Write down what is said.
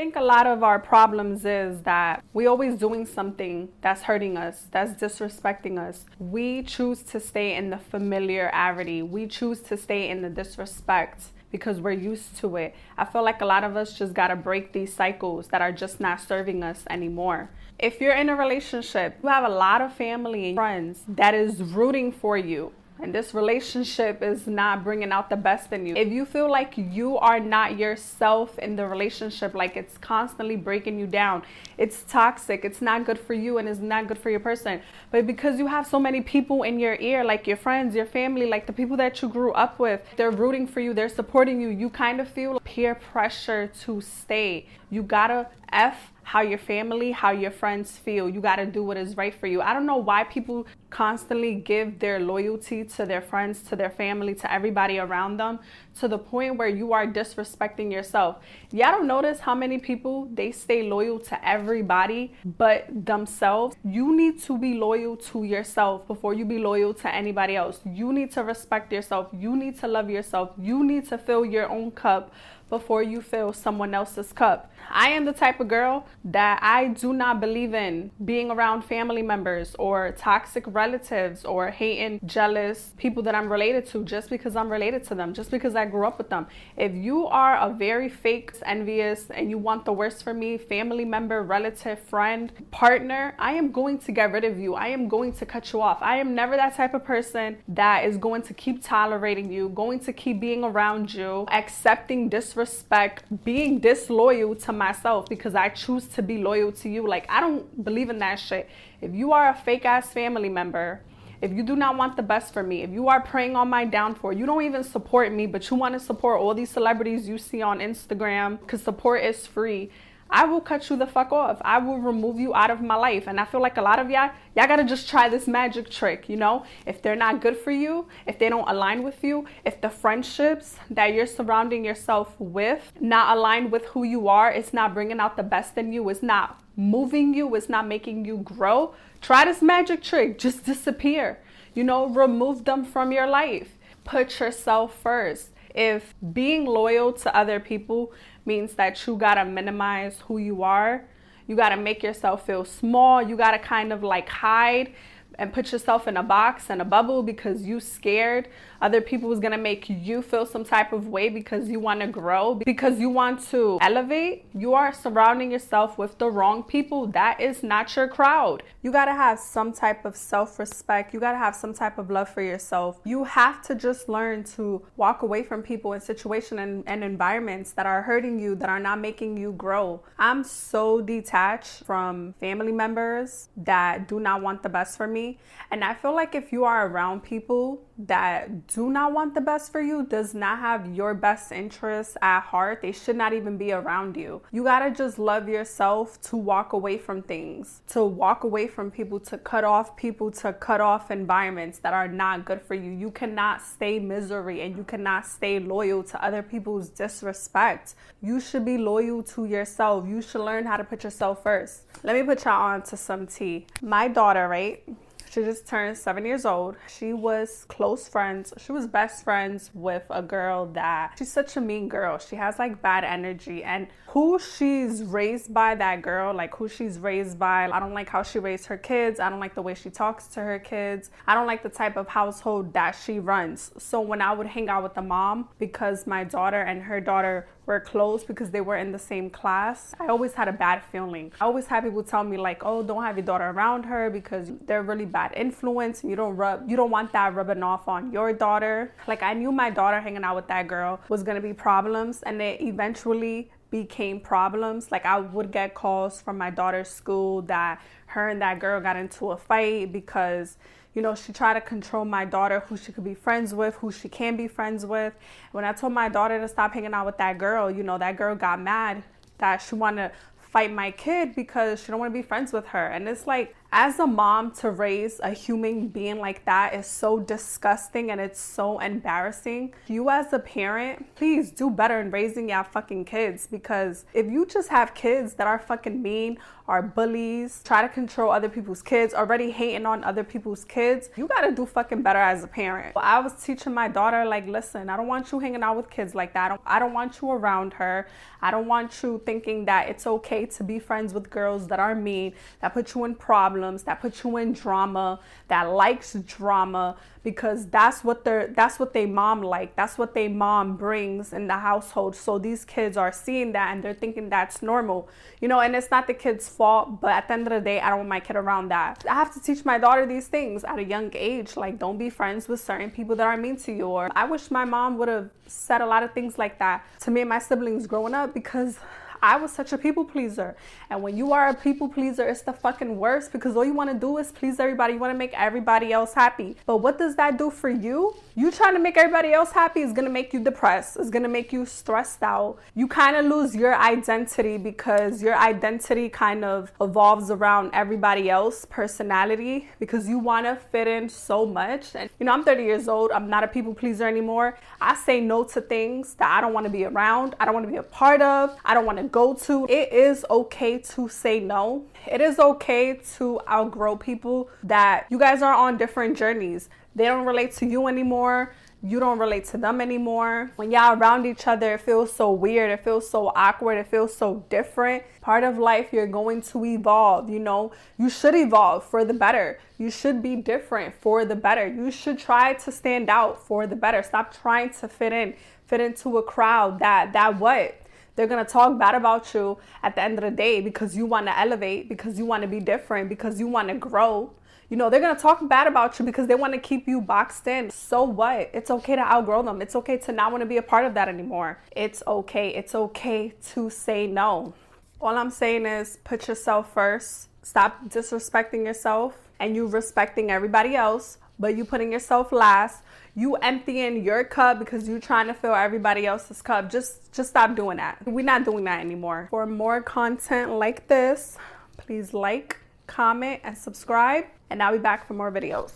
think a lot of our problems is that we always doing something that's hurting us, that's disrespecting us. We choose to stay in the familiarity. We choose to stay in the disrespect because we're used to it. I feel like a lot of us just gotta break these cycles that are just not serving us anymore. If you're in a relationship, you have a lot of family and friends that is rooting for you, and this relationship is not bringing out the best in you. If you feel like you are not yourself in the relationship, like it's constantly breaking you down, it's toxic, it's not good for you and it's not good for your person. But because you have so many people in your ear, like your friends, your family, like the people that you grew up with, they're rooting for you, they're supporting you, you kind of feel peer pressure to stay. You gotta how your family, how your friends feel. You got to do what is right for you. I don't know why people constantly give their loyalty to their friends, to their family, to everybody around them, to the point where you are disrespecting yourself. Y'all don't notice how many people, they stay loyal to everybody but themselves? You need to be loyal to yourself before you be loyal to anybody else. You need to respect yourself. You need to love yourself. You need to fill your own cup before you fill someone else's cup. I am the type of girl that I do not believe in being around family members or toxic relatives or hating, jealous people that I'm related to just because I'm related to them, just because I grew up with them. If you are a very fake, envious, and you want the worst for me, family member, relative, friend, partner, I am going to get rid of you. I am going to cut you off. I am never that type of person that is going to keep tolerating you, going to keep being around you, accepting disrespect, being disloyal to myself because I choose to be loyal to you. Like, I don't believe in that shit. If you are a fake ass family member, if you do not want the best for me, if you are preying on my downfall, you don't even support me, but you want to support all these celebrities you see on Instagram because support is free, I will cut you the fuck off. I will remove you out of my life. And I feel like a lot of y'all gotta just try this magic trick, you know? If they're not good for you, if they don't align with you, if the friendships that you're surrounding yourself with not align with who you are, it's not bringing out the best in you, it's not moving you, it's not making you grow, try this magic trick. Just disappear. You know, remove them from your life. Put yourself first. If being loyal to other people means that you gotta minimize who you are, you gotta make yourself feel small, you gotta kind of like hide and put yourself in a box and a bubble because you scared other people is gonna make you feel some type of way because you want to grow, because you want to elevate, you are surrounding yourself with the wrong people. That is not your crowd. You gotta have some type of self-respect. You gotta have some type of love for yourself. You have to just learn to walk away from people and situations and environments that are hurting you, that are not making you grow. I'm so detached from family members that do not want the best for me. And I feel like if you are around people that do not want the best for you, does not have your best interests at heart, they should not even be around you. You gotta just love yourself to walk away from things, to walk away from people, to cut off environments that are not good for you. You cannot stay misery and you cannot stay loyal to other people's disrespect. You should be loyal to yourself. You should learn how to put yourself first. Let me put y'all on to some tea. My daughter, right? She just turned 7 years old. She was close friends. She was best friends with a girl that, she's such a mean girl. She has like bad energy, and who she's raised by, that girl, like who she's raised by, I don't like how she raised her kids. I don't like the way she talks to her kids. I don't like the type of household that she runs. So when I would hang out with the mom, because my daughter and her daughter were close because they were in the same class, I always had a bad feeling. I always had people tell me like, oh, don't have your daughter around her because they're really bad influence and you don't want that rubbing off on your daughter. Like, I knew my daughter hanging out with that girl was gonna be problems, and they eventually became problems. Like, I would get calls from my daughter's school that her and that girl got into a fight because, you know, she tried to control my daughter, who she could be friends with, who she can be friends with. When I told my daughter to stop hanging out with that girl, you know, that girl got mad that she wanted to fight my kid because she don't want to be friends with her. And it's like, As a mom, to raise a human being like that is so disgusting and it's so embarrassing. You as a parent, please do better in raising your fucking kids, because if you just have kids that are fucking mean, are bullies, try to control other people's kids, already hating on other people's kids, you gotta do fucking better as a parent. I was teaching my daughter, like, listen, I don't want you hanging out with kids like that. I don't want you around her. I don't want you thinking that it's okay to be friends with girls that are mean, that put you in problems, that put you in drama, that likes drama, because that's what they mom like. That's what they mom brings in the household. So these kids are seeing that and they're thinking that's normal, you know, and it's not the kid's fault, but at the end of the day, I don't want my kid around that. I have to teach my daughter these things at a young age, like don't be friends with certain people that are mean to you. Or I wish my mom would have said a lot of things like that to me and my siblings growing up, because I was such a people pleaser. And when you are a people pleaser, it's the fucking worst, because all you want to do is please everybody. You want to make everybody else happy. But what does that do for you? You trying to make everybody else happy is going to make you depressed. It's going to make you stressed out. You kind of lose your identity, because your identity kind of evolves around everybody else's personality, because you want to fit in so much. And, you know, I'm 30 years old. I'm not a people pleaser anymore. I say no to things that I don't want to be around. I don't want to be a part of. I don't want to go to. It is okay to say no. It is okay to outgrow people that you guys are on different journeys. They don't relate to you anymore. You don't relate to them anymore. When y'all around each other, it feels so weird. It feels so awkward. It feels so different. Part of life, you're going to evolve. You know, you should evolve for the better. You should be different for the better. You should try to stand out for the better. Stop trying to fit into a crowd that what? They're going to talk bad about you at the end of the day, because you want to elevate, because you want to be different, because you want to grow. You know, they're going to talk bad about you because they want to keep you boxed in. So what? It's okay to outgrow them. It's okay to not want to be a part of that anymore. It's okay. It's okay to say no. All I'm saying is put yourself first. Stop disrespecting yourself, and you respecting everybody else, but you putting yourself last. You emptying your cup because you're trying to fill everybody else's cup. Just stop doing that. We're not doing that anymore. For more content like this, please like, comment, and subscribe. And I'll be back for more videos.